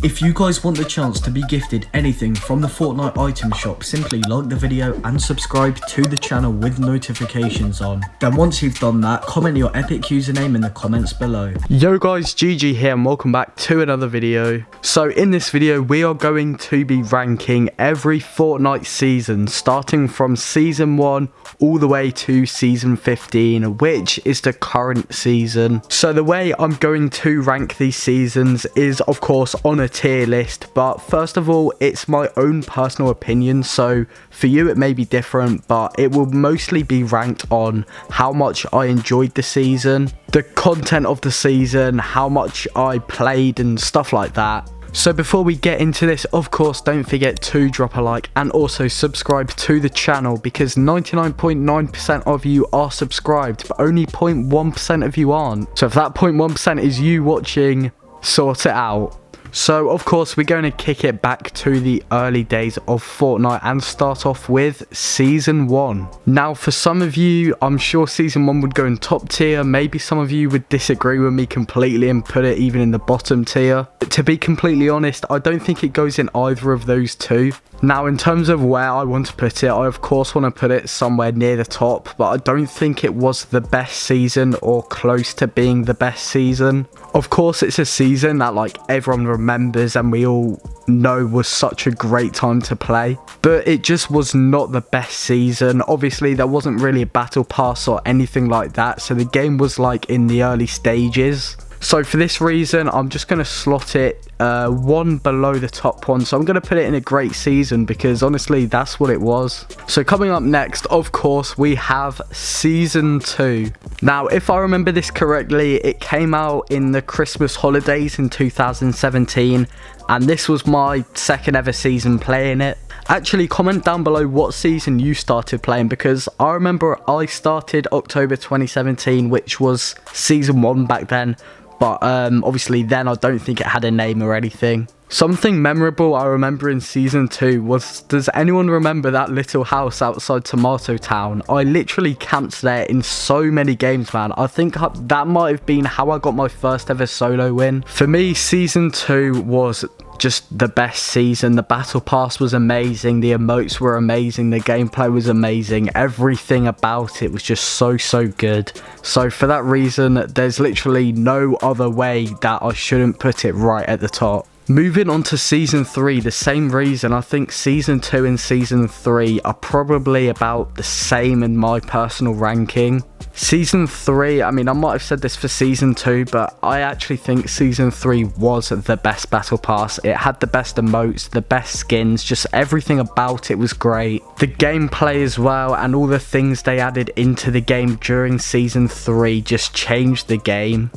If you guys want the chance to be gifted anything from the Fortnite item shop, simply like the video and subscribe to the channel with notifications on. Then once you've done that, comment your epic username in the comments below. Yo guys, GG here and welcome back to another video. So in this video we are going to be ranking every Fortnite season, starting from season 1 all the way to season 15, which is the current season. So the way I'm going to rank these seasons is of course on a tier list, but first of all it's my own personal opinion, so for you it may be different, but it will mostly be ranked on how much I enjoyed the season, the content of the season, how much I played and stuff like that. So before we get into this, of course, don't forget to drop a like and also subscribe to the channel, because 99.9% of you are subscribed, but only 0.1% of you aren't. So if that 0.1% is you watching, sort it out. So of course we're going to kick it back to the early days of Fortnite and start off with season 1. Now for some of you, I'm sure season 1 would go in top tier. Maybe some of you would disagree with me completely and put it even in the bottom tier. But to be completely honest, I don't think it goes in either of those two. Now in terms of where I want to put it, I of course want to put it somewhere near the top, but I don't think it was the best season or close to being the best season. Of course it's a season that like everyone remembers and we all know was such a great time to play, but it just was not the best season. Obviously there wasn't really a battle pass or anything like that, so the game was like in the early stages. So for this reason, I'm just going to slot it one below the top one. So I'm going to put it in a great season, because honestly, that's what it was. So coming up next, of course, we have season 2. Now, if I remember this correctly, it came out in the Christmas holidays in 2017. And this was my second ever season playing it. Actually, comment down below what season you started playing, because I remember I started October 2017, which was season 1 back then. But obviously then I don't think it had a name or anything. Something memorable I remember in season 2 was, does anyone remember that little house outside Tomato Town? I literally camped there in so many games, man. I think that might have been how I got my first ever solo win. For me, season 2 was just the best season. The battle pass was amazing, the emotes were amazing, the gameplay was amazing, everything about it was just so good. So for that reason, there's literally no other way that I shouldn't put it right at the top. Moving on to season 3, the same reason. I think season 2 and season 3 are probably about the same in my personal ranking. Season 3, I mean, I might have said this for season 2, but I actually think season 3 was the best battle pass. It had the best emotes, the best skins, just everything about it was great. The gameplay as well, and all the things they added into the game during season 3 just changed the game.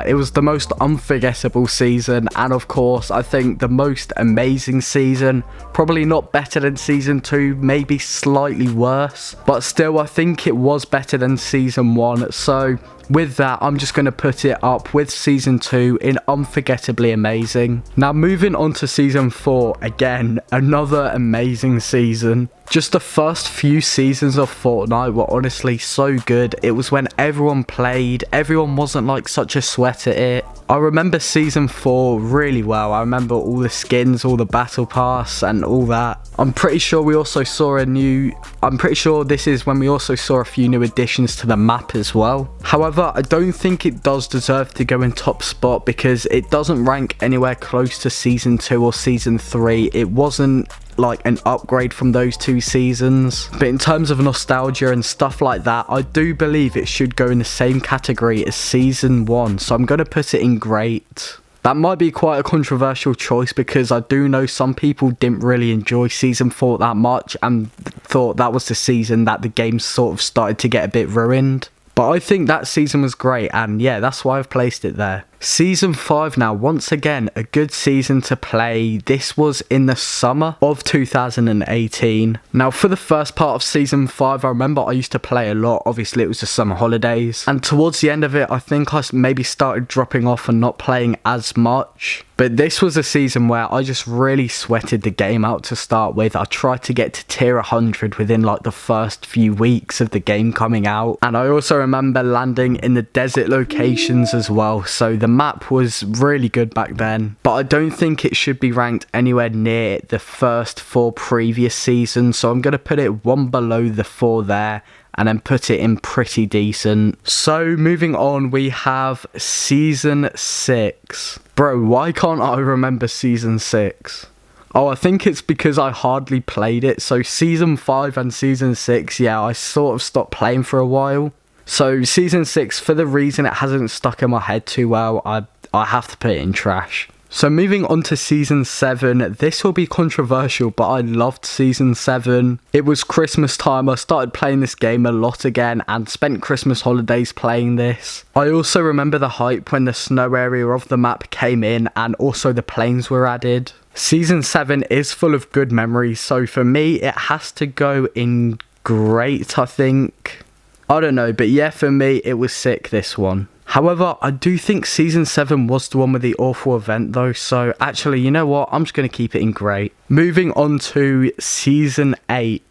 It was the most unforgettable season, and of course I think the most amazing season. Probably not better than season 2, maybe slightly worse, but still I think it was better than season 1. So with that, I'm just going to put it up with season 2 in unforgettably amazing. Now moving on to season 4, again another amazing season. Just the first few seasons of Fortnite were honestly so good. It was when everyone played, everyone wasn't like such a sweat at it. I remember season 4 really well. I remember all the skins, all the battle pass and all that. I'm pretty sure we also saw I'm pretty sure this is when we also saw a few new additions to the map as well. However, I don't think it does deserve to go in top spot, because it doesn't rank anywhere close to season 2 or season 3. It wasn't like an upgrade from those two seasons, but in terms of nostalgia and stuff like that, I do believe it should go in the same category as season 1, so I'm going to put it in great. That might be quite a controversial choice, because I do know some people didn't really enjoy season 4 that much and thought that was the season that the game sort of started to get a bit ruined. But I think that season was great, and yeah, that's why I've placed it there. Season 5 now, once again, a good season to play. This was in the summer of 2018. Now, for the first part of Season 5, I remember I used to play a lot. Obviously, it was the summer holidays. And towards the end of it, I think I maybe started dropping off and not playing as much. But this was a season where I just really sweated the game out to start with. I tried to get to tier 100 within like the first few weeks of the game coming out. And I also remember landing in the desert locations as well. So the map was really good back then, but I don't think it should be ranked anywhere near the first 4 previous seasons, so I'm going to put it one below the 4 there, and then put it in pretty decent. So moving on, we have Season 6. Bro, why can't I remember Season 6? Oh, I think it's because I hardly played it. So Season 5 and Season 6, yeah, I sort of stopped playing for a while. So Season 6, for the reason it hasn't stuck in my head too well, I have to put it in trash. So moving on to Season 7, this will be controversial, but I loved Season 7. It was Christmas time, I started playing this game a lot again and spent Christmas holidays playing this. I also remember the hype when the snow area of the map came in and also the planes were added. Season 7 is full of good memories, so for me it has to go in great, I think. I don't know, but yeah, for me it was sick, this one. However, I do think Season 7 was the one with the awful event though, so actually, you know what, I'm just going to keep it in great. Moving on to Season 8.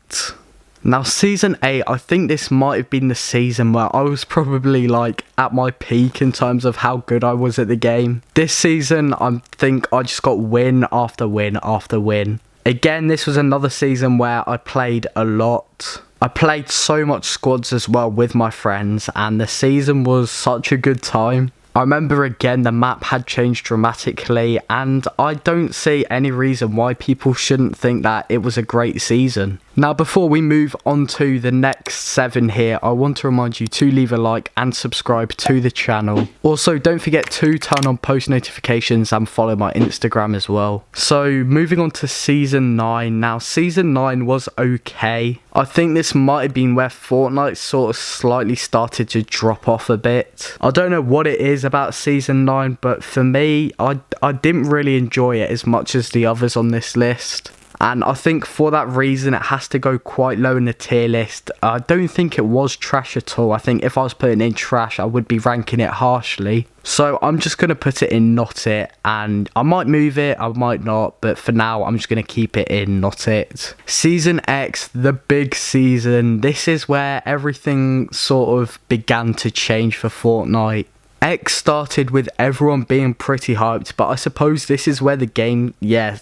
Now, Season 8, I think this might have been the season where I was probably like at my peak in terms of how good I was at the game. This season, I think I just got win after win after win. Again, this was another season where I played a lot. I played so much squads as well with my friends, and the season was such a good time. I remember again the map had changed dramatically, and I don't see any reason why people shouldn't think that it was a great season. Now, before we move on to the next 7 here, I want to remind you to leave a like and subscribe to the channel. Also, don't forget to turn on post notifications and follow my Instagram as well. So, moving on to Season 9. Now, Season 9 was okay. I think this might have been where Fortnite sort of slightly started to drop off a bit. I don't know what it is about Season 9, but for me, I didn't really enjoy it as much as the others on this list. And I think for that reason, it has to go quite low in the tier list. I don't think it was trash at all. I think if I was putting in trash, I would be ranking it harshly. So I'm just going to put it in not it. And I might move it, I might not. But for now, I'm just going to keep it in not it. Season X, the big season. This is where everything sort of began to change for Fortnite. X started with everyone being pretty hyped, but I suppose this is where the game,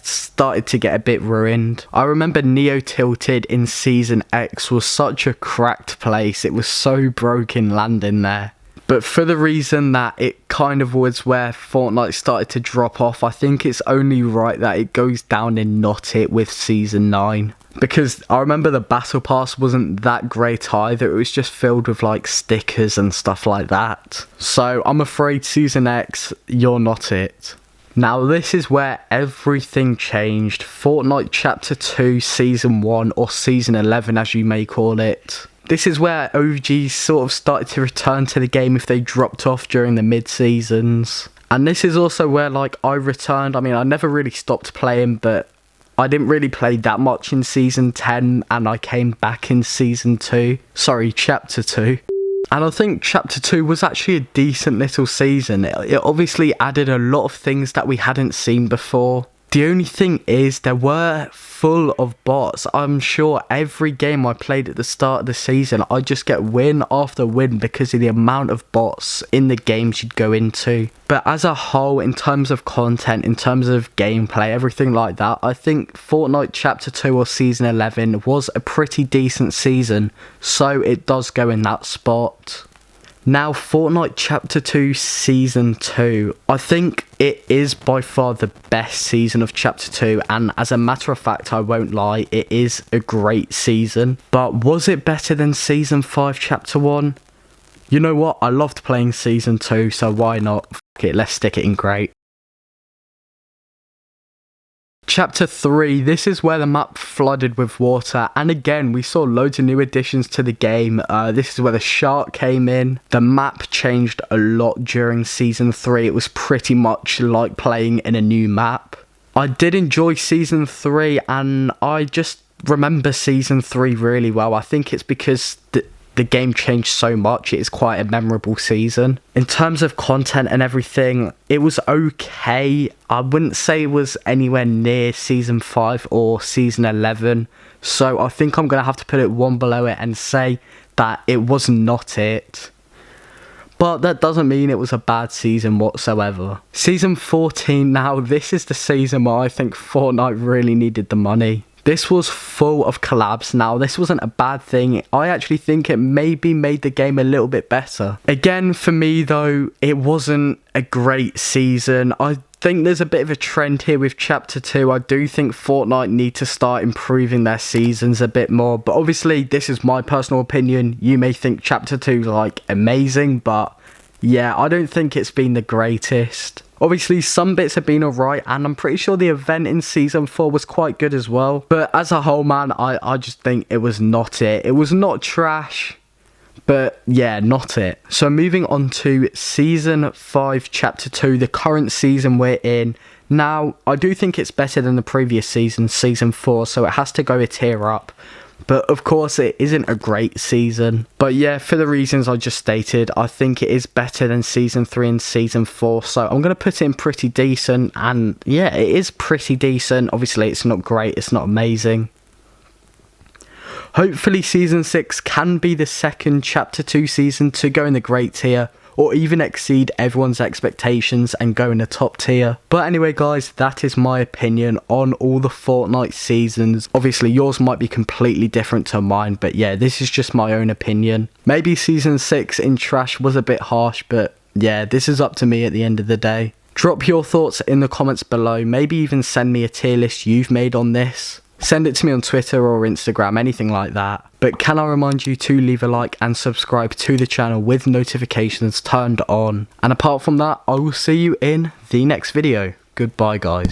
started to get a bit ruined. I remember Neo Tilted in Season X was such a cracked place. It was so broken landing there. But for the reason that it kind of was where Fortnite started to drop off, I think it's only right that it goes down in not it with Season 9. Because I remember the battle pass wasn't that great either. It was just filled with like stickers and stuff like that. So I'm afraid Season X, you're not it. Now this is where everything changed. Fortnite Chapter 2 Season 1, or Season 11 as you may call it. This is where OGs sort of started to return to the game if they dropped off during the mid-seasons. And this is also where like I returned. I mean, I never really stopped playing, but I didn't really play that much in Season 10, and I came back in Season 2. Sorry, Chapter 2. And I think Chapter 2 was actually a decent little season. It obviously added a lot of things that we hadn't seen before. The only thing is, they were full of bots. I'm sure every game I played at the start of the season, I just get win after win because of the amount of bots in the games you'd go into. But as a whole, in terms of content, in terms of gameplay, everything like that, I think Fortnite Chapter 2 or Season 11 was a pretty decent season. So it does go in that spot. Now, Fortnite Chapter 2 Season 2. I think it is by far the best season of Chapter 2, and as a matter of fact, I won't lie, it is a great season. But was it better than Season 5 Chapter 1? You know what? I loved playing Season 2, so why not? F it, let's stick it in great. Chapter 3, this is where the map flooded with water, and again we saw loads of new additions to the game. This is where the shark came in. The map changed a lot during Season 3, it was pretty much like playing in a new map. I did enjoy Season 3, and I just remember Season 3 really well. I think it's because the game changed so much, it is quite a memorable season. In terms of content and everything, it was okay. I wouldn't say it was anywhere near Season 5 or Season 11. So I think I'm going to have to put it one below it and say that it was not it. but that doesn't mean it was a bad season whatsoever. Season 14 now, this is the season where I think Fortnite really needed the money. This was full of collabs. Now, this wasn't a bad thing. I actually think it maybe made the game a little bit better. Again, for me though, it wasn't a great season. I think there's a bit of a trend here with Chapter 2. I do think Fortnite need to start improving their seasons a bit more. But obviously, this is my personal opinion. You may think Chapter 2 is like amazing, but yeah, I don't think it's been the greatest. Obviously, some bits have been alright, and I'm pretty sure the event in Season 4 was quite good as well. But as a whole, man, I just think it was not it. It was not trash, but yeah, not it. So moving on to Season 5, Chapter 2, the current season we're in. Now, I do think it's better than the previous season, Season 4, so it has to go a tier up. But of course it isn't a great season. But yeah, for the reasons I just stated, I think it is better than Season 3 and Season 4. So I'm going to put it in pretty decent. And yeah, it is pretty decent. Obviously it's not great, it's not amazing. Hopefully Season 6 can be the second Chapter 2 season to go in the great tier, or even exceed everyone's expectations and go in the top tier. But anyway guys, that is my opinion on all the Fortnite seasons. Obviously yours might be completely different to mine, but yeah, this is just my own opinion. Maybe Season 6 in trash was a bit harsh, but yeah, this is up to me at the end of the day. Drop your thoughts in the comments below, maybe even send me a tier list you've made on this. Send it to me on Twitter or Instagram, anything like that. But can I remind you to leave a like and subscribe to the channel with notifications turned on. And apart from that, I will see you in the next video. Goodbye guys.